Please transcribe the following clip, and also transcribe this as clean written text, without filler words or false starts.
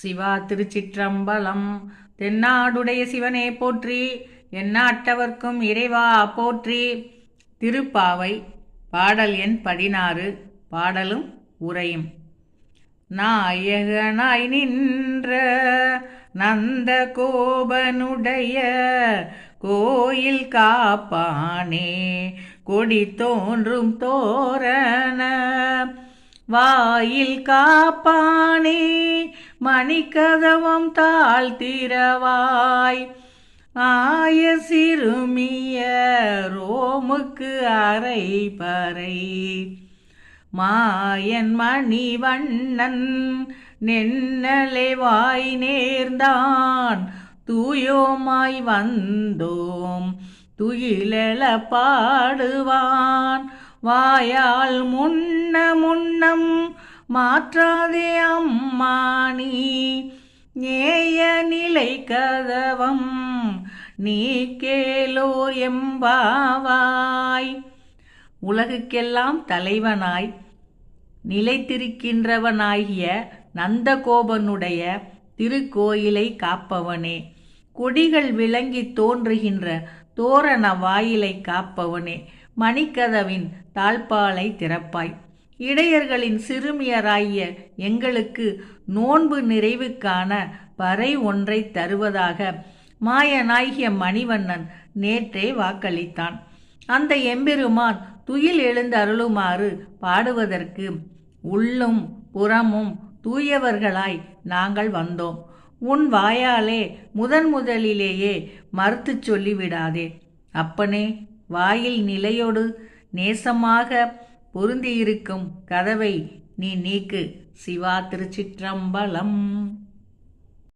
சிவா திருச்சிற்றம்பலம். தென்னாடுடைய சிவனே போற்றி, எந்நாட்டவர்க்கும் இறைவா போற்றி. திருப்பாவை பாடல் எண் 16. பாடலும் உரையும். நாயகனாய் நின்ற நந்த கோபனுடைய கோயில் காப்பானே, கொடி தோன்றும் தோரண வாயில் காப்பானே, மணிக்கதவம் தாழ்த்திரவாய் ஆய சிறுமிய ரோமுக்கு அரை பறை மாயன் மணிவண்ணன் நென்னலை வாய் நேர்ந்தான் தூயோமாய் வந்தோம் துயிலெழ பாடுவான் வாயால் முன்னம் மாற்றாதே அம்மானி நேய நிலை கதவம் நீ கேளோர் எம்பாவாய். உலகுக்கெல்லாம் தலைவனாய் நிலைத்திருக்கின்றவனாகிய நந்தகோபனுடைய திருக்கோயிலை காப்பவனே, கொடிகள் விளங்கி தோன்றுகின்ற தோரண வாயிலை காப்பவனே, மணிக்கதவின் தாழ்பாலை திறப்பாய். இடையர்களின் சிறுமியராகிய எங்களுக்கு நோன்பு நிறைவுக்கான பறை ஒன்றை தருவதாக மாயனாகிய மணிவண்ணன் நேற்றே வாக்களித்தான். அந்த எம்பெருமான் துயில் எழுந்து அருளுமாறு பாடுவதற்கு உள்ளும் புறமும் தூயவர்களாய் நாங்கள் வந்தோம். உன் வாயாலே முதலிலேயே மறுத்து சொல்லிவிடாதே. அப்பனே, வாயில் நிலையோடு நேசமாக பொருந்தியிருக்கும் கதவை நீ நீக்கு. சிவா திருச்சிற்றம்பலம்.